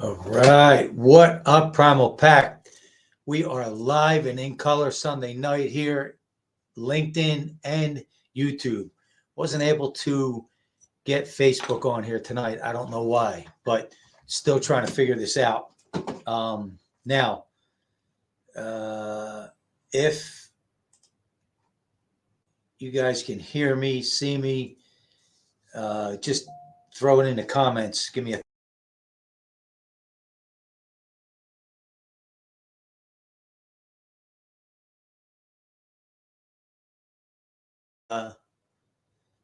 All right. What up, Primal Pack? We are live and in color Sunday night here, LinkedIn and YouTube. Wasn't able to get Facebook on here tonight. I don't know why, but still trying to figure this out. Now, if you guys can hear me, see me, just throw it in the comments. Give me a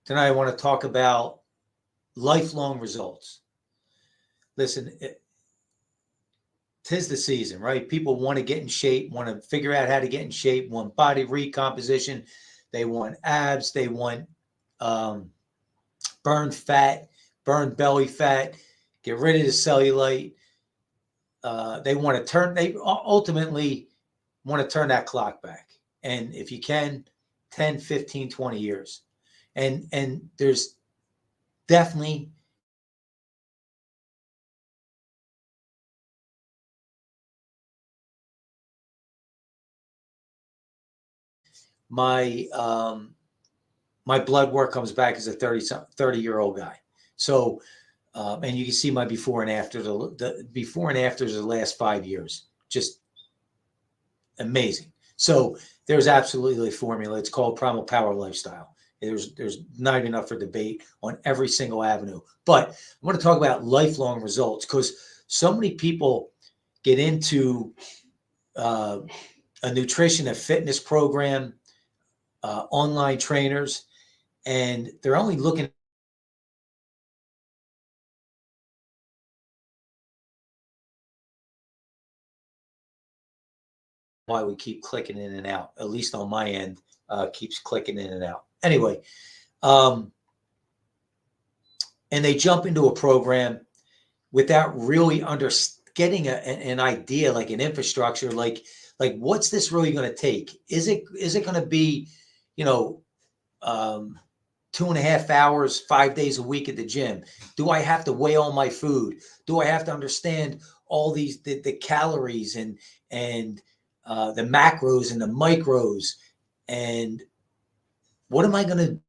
tonight. I want to talk about lifelong results. Listen, tis the season, right? People want to get in shape, want to figure out how to get in shape, want body recomposition, they want abs, they want um, burn fat, burn belly fat, get rid of the cellulite. They want to turn, they ultimately want to turn that clock back. And if you can, 10, 15, 20 years. And there's definitely my my blood work comes back as a 30-year-old guy. So, and you can see my before and after. The before and afters of the last 5 years, just amazing. So there's absolutely a formula. It's called Primal Power Lifestyle. There's not even enough for debate on every single avenue. But I want to talk about lifelong results because so many people get into uh, a nutrition and fitness program, online trainers, and they're only looking why we keep clicking in and out. At least on my end, keeps clicking in and out. Anyway, um, and they jump into a program without really getting an idea, like an infrastructure, like what's this really going to take? Is it going to be, you know, um, 2.5 hours, 5 days a week at the gym? Do I have to weigh all my food? Do I have to understand all these the calories and the macros and the micros? And what am I going to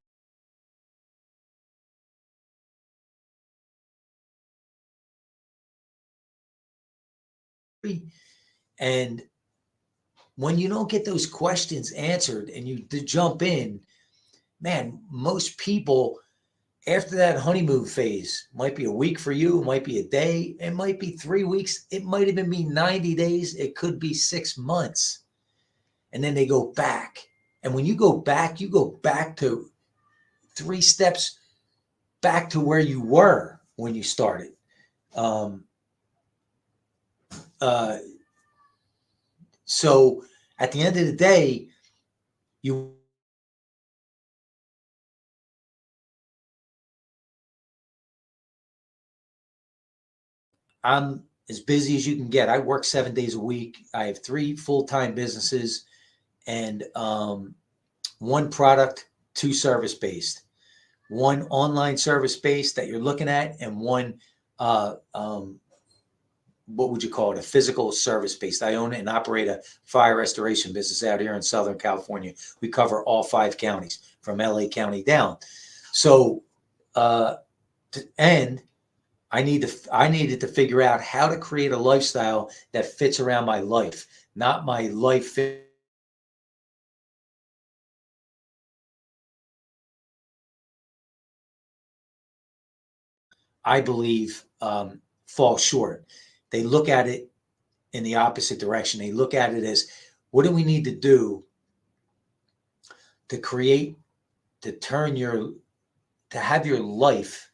do? And when you don't get those questions answered and you jump in, man, most people after that honeymoon phase might be a week for you, it might be a day, it might be 3 weeks, it might even be 90 days, it could be 6 months. And then they go back. And when you go back to 3 steps back to where you were when you started. Um, uh, so at the end of the day, you I'm as busy as you can get. I work 7 days a week. I have 3 full-time businesses and one product, 2 service-based, one online service based that you're looking at, and one what would you call it? A physical service based. I own and operate a fire restoration business out here in Southern California. We cover all 5 counties from LA County down. So, uh, and I needed to figure out how to create a lifestyle that fits around my life, not my life fit. I believe fall short. They look at it in the opposite direction. They look at it as what do we need to do to create to turn your to have your life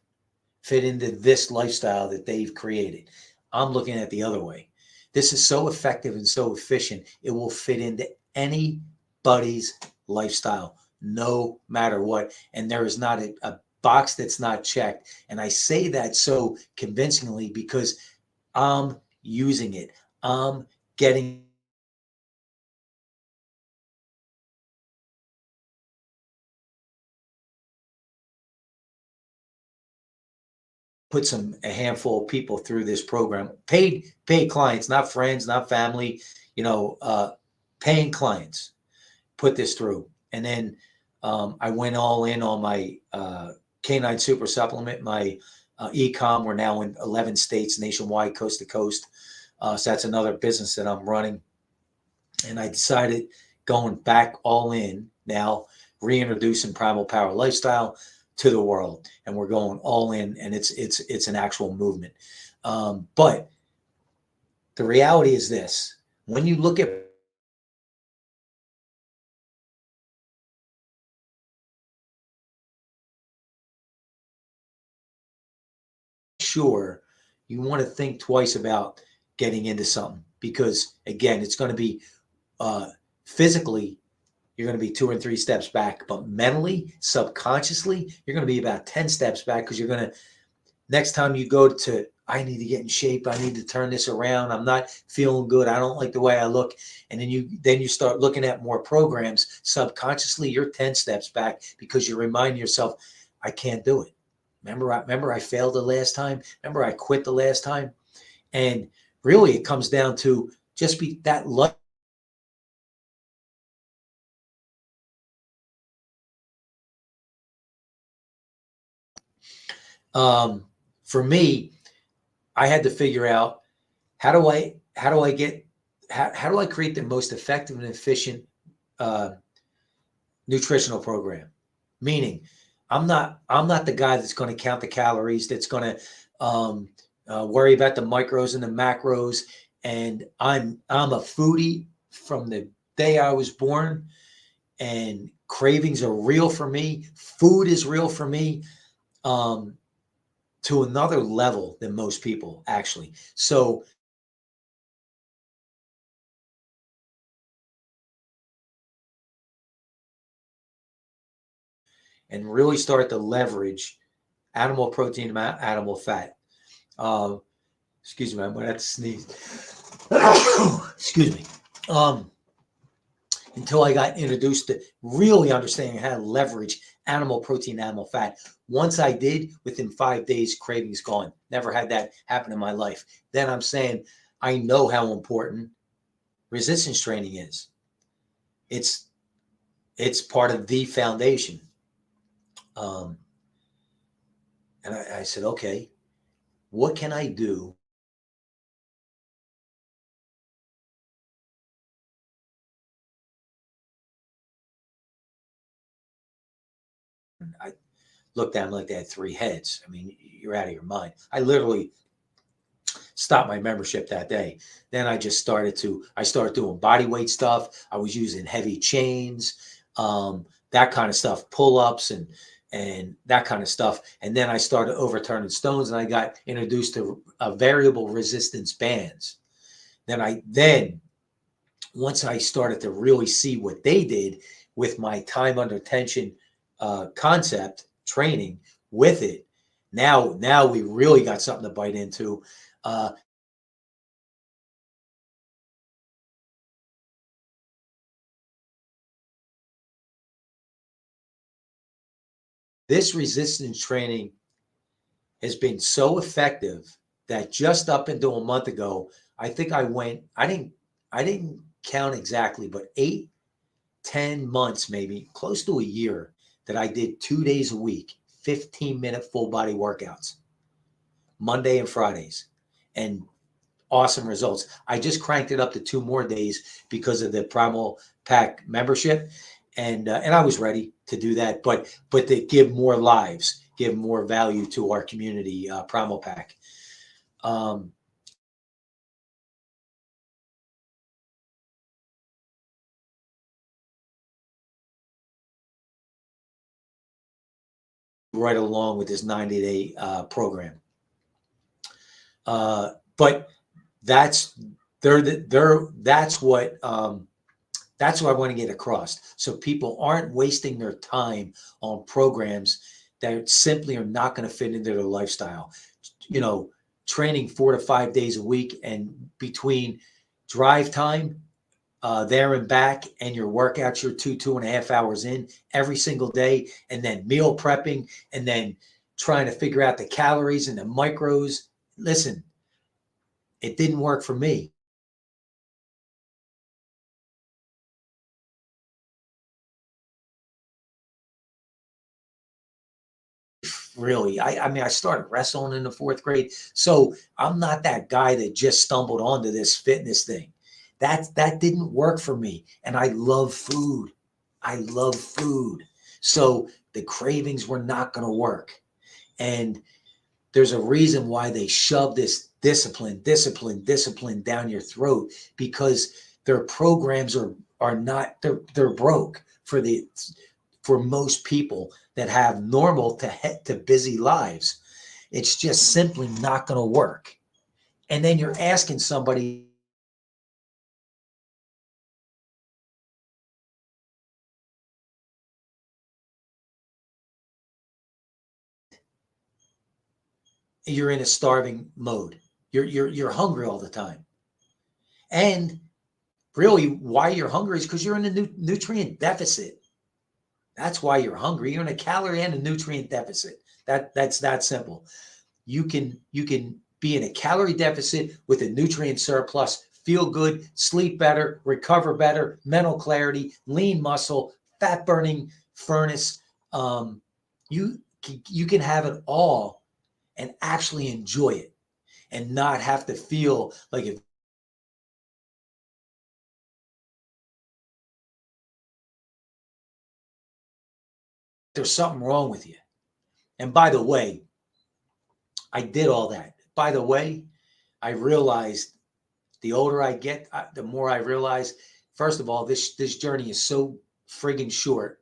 fit into this lifestyle that they've created. I'm looking at the other way. This is so effective and so efficient. It will fit into anybody's lifestyle, no matter what. And there is not a box that's not checked. And I say that so convincingly because I'm using it. I'm getting put a handful of people through this program, paid clients, not friends, not family, paying clients, put this through. And then I went all in on my Canine Super Supplement, my e-com. We're now in 11 states nationwide, coast to coast. So that's another business that I'm running. And I decided going back all in now, reintroducing Primal Power Lifestyle to the world, and we're going all in, and it's an actual movement. But the reality is this: when you look at sure, you want to think twice about getting into something, because again, it's going to be physically, you're going to be 2 or 3 steps back, but mentally, subconsciously, you're going to be about 10 steps back, because you're going to, next time you go to, I need to get in shape, I need to turn this around, I'm not feeling good, I don't like the way I look, and then you start looking at more programs, subconsciously you're 10 steps back, because you remind yourself, I can't do it. Remember I failed the last time, remember I quit the last time. And really it comes down to just be that lucky. For me, I had to figure out how do I create the most effective and efficient nutritional program. Meaning, I'm not the guy that's going to count the calories, that's going to worry about the micros and the macros. And I'm a foodie from the day I was born, and cravings are real for me. Food is real for me. To another level than most people, actually. So and really start to leverage animal protein, animal fat. Excuse me, I'm gonna have to sneeze. Excuse me. Until I got introduced to really understanding how to leverage animal protein, animal fat. Once I did, within 5 days, cravings gone. Never had that happen in my life. Then I'm saying I know how important resistance training is. It's part of the foundation. And I said, okay, what can I do? I looked at them like they had 3 heads. I mean, you're out of your mind. I literally stopped my membership that day. Then I started doing body weight stuff. I was using heavy chains, that kind of stuff, pull-ups and that kind of stuff. And then I started overturning stones, and I got introduced to variable resistance bands. Then once I started to really see what they did with my time under tension concept training with it, now we really got something to bite into. This resistance training has been so effective that just up until a month ago, I think I didn't count exactly, but 8, 10 months, maybe close to a year, that I did 2 days a week, 15-minute full body workouts, Monday and Fridays, and awesome results. I just cranked it up to 2 more days because of the Primal Pack membership, and I was ready to do that, but to give more lives, give more value to our community, Primal Pack. Right along with this 90-day program. But that's that's what I want to get across. So people aren't wasting their time on programs that simply are not going to fit into their lifestyle. Training 4 to 5 days a week, and between drive time there and back and your workouts, you're 2.5 hours in every single day, and then meal prepping, and then trying to figure out the calories and the micros. Listen, it didn't work for me. Really, I mean, I started wrestling in the 4th grade, so I'm not that guy that just stumbled onto this fitness thing. That didn't work for me, and I love food. I love food, so the cravings were not going to work. And there's a reason why they shove this discipline down your throat, because their programs are not, they're broke for most people that have normal to busy lives. It's just simply not going to work. And then you're asking somebody, you're in a starving mode. You're hungry all the time. And really, why you're hungry is because you're in a nutrient deficit. That's why you're hungry. You're in a calorie and a nutrient deficit. That's that simple. You can be in a calorie deficit with a nutrient surplus, feel good, sleep better, recover better, mental clarity, lean muscle, fat burning furnace. You can have it all and actually enjoy it, and not have to feel like if there's something wrong with you. And by the way, I did all that. By the way, I realized the older I get, the more I realize, first of all, this journey is so friggin' short,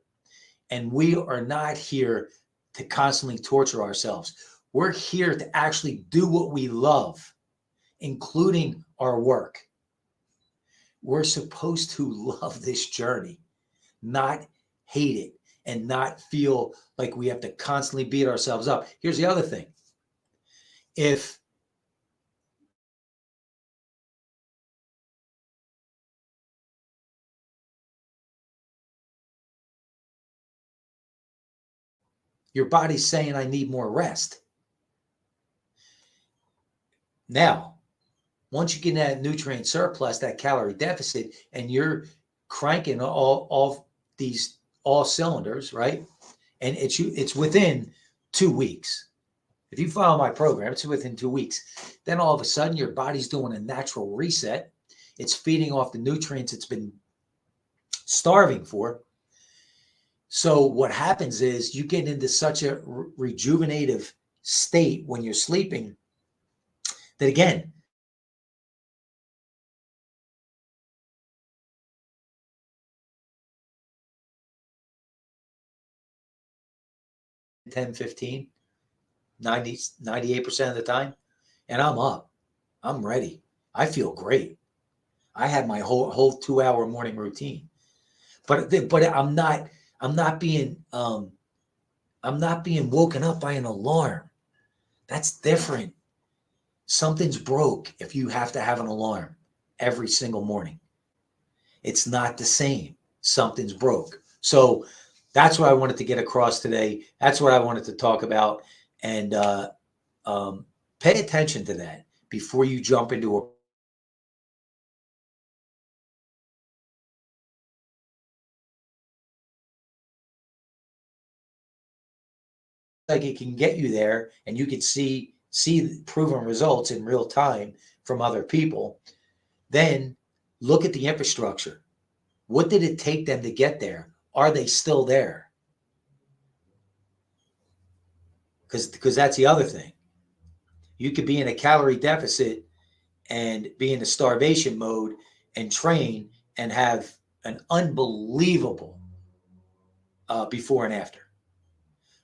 and we are not here to constantly torture ourselves. We're here to actually do what we love, including our work. We're supposed to love this journey, not hate it, and not feel like we have to constantly beat ourselves up. Here's the other thing. If your body's saying, I need more rest. Now, once you get that nutrient surplus, that calorie deficit, and you're cranking all these all cylinders, right? And it's within 2 weeks. If you follow my program, it's within 2 weeks. Then all of a sudden, your body's doing a natural reset. It's feeding off the nutrients it's been starving for. So what happens is you get into such a rejuvenative state when you're sleeping that, again, 10, 15, 90, 98% of the time, and I'm up. I'm ready. I feel great. I have my whole 2-hour morning routine. But I'm not being woken up by an alarm. That's different. Something's broke if you have to have an alarm every single morning. It's not the same. Something's broke. So that's what I wanted to get across today. That's what I wanted to talk about. And pay attention to that before you jump into a like it can get you there, and you can see proven results in real time from other people. Then look at the infrastructure. What did it take them to get there? Are they still there? Because that's the other thing. You could be in a calorie deficit and be in a starvation mode and train and have an unbelievable before and after.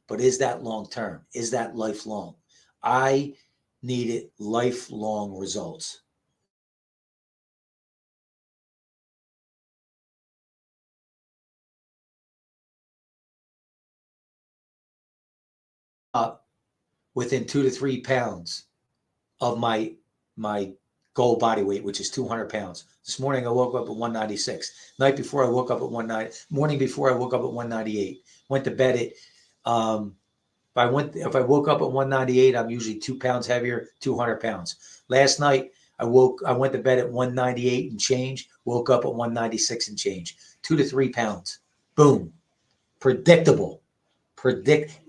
But is that long term? Is that lifelong? I needed lifelong results. Up within 2 to 3 pounds of my goal body weight, which is 200 pounds. This morning I woke up at 196. Night before I woke up at 190. Morning before I woke up at 198. Went to bed at If I woke up at 198, I'm usually 2 pounds heavier, 200 pounds. Last night, I went to bed at 198 and change, woke up at 196 and change, 2 to 3 pounds. Boom. Predictable.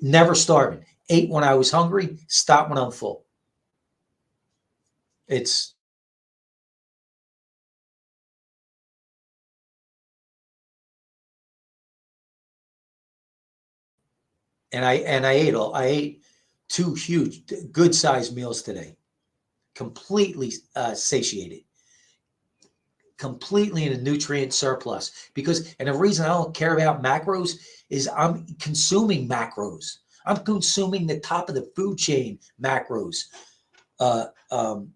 Never starving. Ate when I was hungry, stopped when I'm full. It's and I ate two huge, good sized meals today. Completely satiated, completely in a nutrient surplus. And the reason I don't care about macros is I'm consuming macros. I'm consuming the top of the food chain macros, uh, um,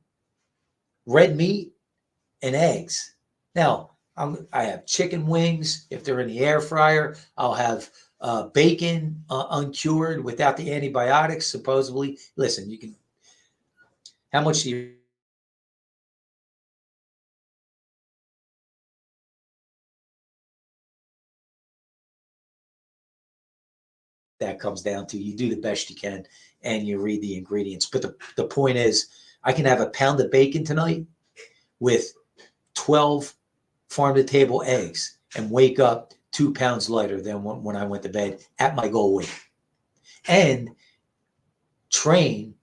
red meat and eggs. Now I have chicken wings if they're in the air fryer. I'll have bacon uncured without the antibiotics. Supposedly, listen, you can. How much do you? That comes down to you do the best you can and you read the ingredients. But the point is, I can have a pound of bacon tonight with 12 farm to table eggs and wake up 2 pounds lighter than when I went to bed at my goal weight and train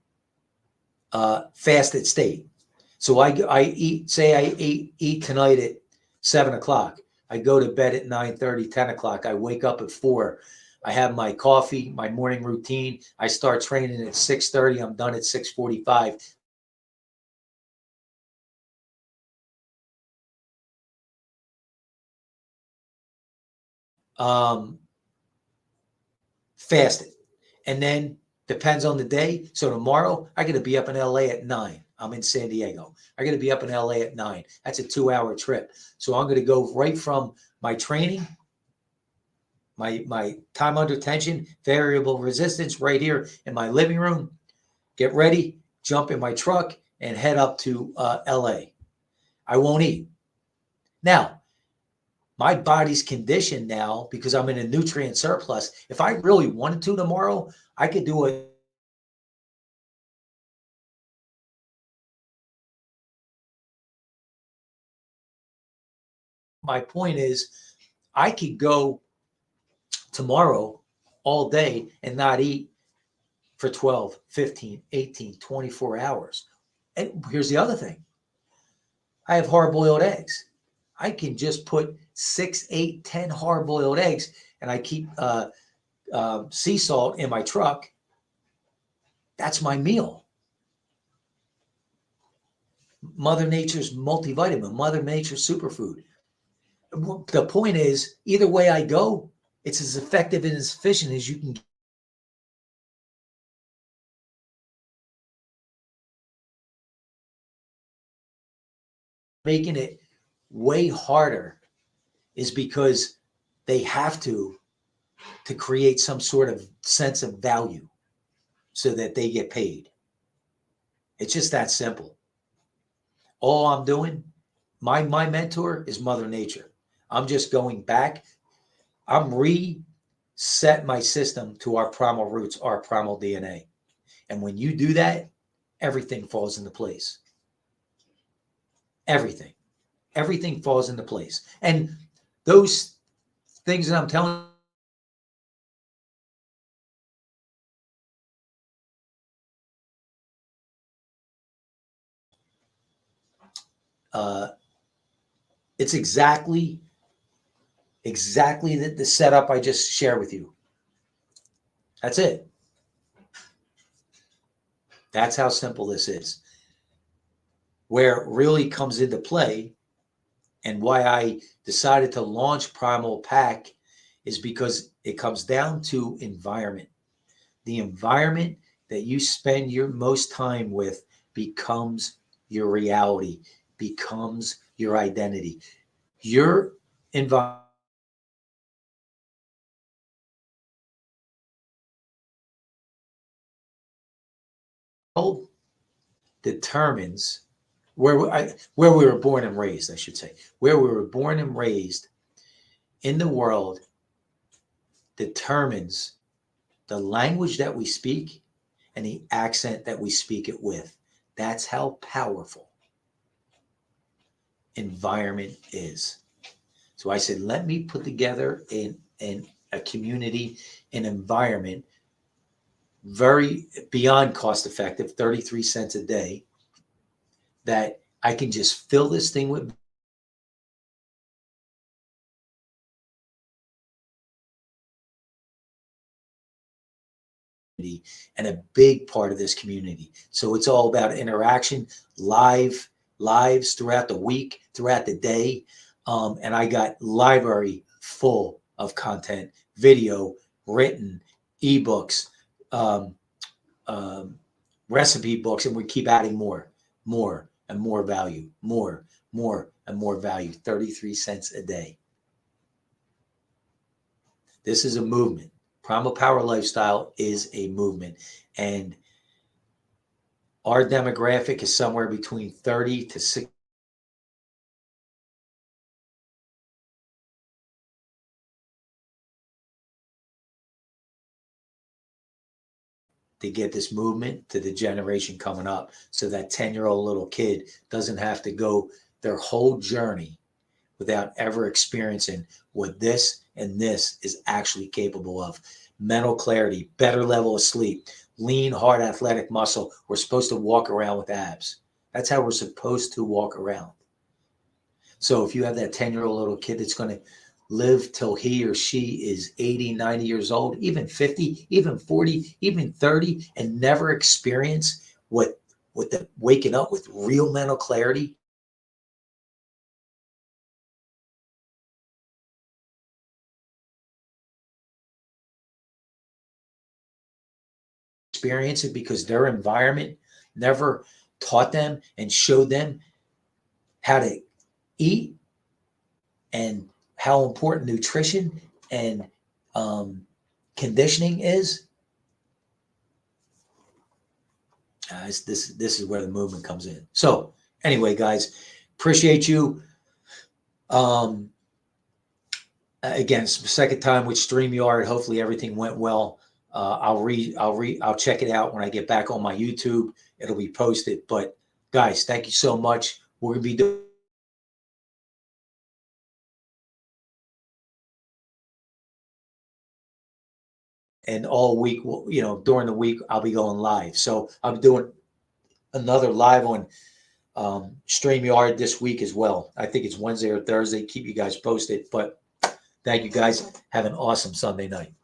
fasted state. So I eat, say I eat tonight at 7 o'clock. I go to bed at 9:30, 10 o'clock. I wake up at 4. I have my coffee, my morning routine. I start training at 6:30. I'm done at 6:45. Fasted. And then depends on the day. So tomorrow I got to be up in LA at 9. I'm in San Diego. I got to be up in LA at 9. That's a 2-hour trip. So I'm going to go right from my training, my time under tension, variable resistance right here in my living room, get ready, jump in my truck and head up to LA. I won't eat. Now, my body's conditioned now because I'm in a nutrient surplus. If I really wanted to tomorrow, I could do it. My point is, I could go tomorrow all day and not eat for 12, 15, 18, 24 hours. And here's the other thing. I have hard-boiled eggs. I can just put 6, 8, 10 hard-boiled eggs, and I keep sea salt in my truck. That's my meal. Mother Nature's multivitamin, Mother Nature's superfood. The point is, either way I go, it's as effective and as efficient as you can. Making it way harder is because they have to create some sort of sense of value so that they get paid. It's just that simple. All I'm doing, my mentor is Mother Nature. I'm just going back. I'm reset my system to our primal roots, our primal DNA. And when you do that, everything falls into place. Everything falls into place. And those things that I'm telling it's exactly the setup I just shared with you. That's it. That's how simple this is. Where it really comes into play and why I decided to launch Primal Pack is because it comes down to environment. The environment that you spend your most time with becomes your reality, becomes your identity. Your environment determines where we were born and raised, I should say. Where we were born and raised in the world determines the language that we speak and the accent that we speak it with. That's how powerful environment is. So I said, let me put together in a community, an environment very beyond cost effective, 33 cents a day, that I can just fill this thing with and a big part of this community. So it's all about interaction, lives throughout the week, throughout the day. And I got library full of content, video, written, ebooks, um, recipe books, and we keep adding more and more value, more and more value, 33 cents a day. This is a movement. Primal Power Lifestyle is a movement. And our demographic is somewhere between 30 to 60. To get this movement to the generation coming up, so that 10-year-old little kid doesn't have to go their whole journey without ever experiencing what this and this is actually capable of. Mental clarity, better level of sleep, lean, hard, athletic muscle. We're supposed to walk around with abs. That's how we're supposed to walk around. So if you have that 10-year-old little kid that's going to live till he or she is 80, 90 years old, even 50, even 40, even 30, and never experience what the waking up with real mental clarity, experience it because their environment never taught them and showed them how to eat and how important nutrition and conditioning is. This is where the movement comes in. So anyway, guys, appreciate you. Again, second time with StreamYard. Hopefully everything went well. I'll check it out when I get back on my YouTube. It'll be posted. But guys, thank you so much. We're gonna be doing. And all week, during the week, I'll be going live. So I'm doing another live on StreamYard this week as well. I think it's Wednesday or Thursday. Keep you guys posted. But thank you guys. Have an awesome Sunday night.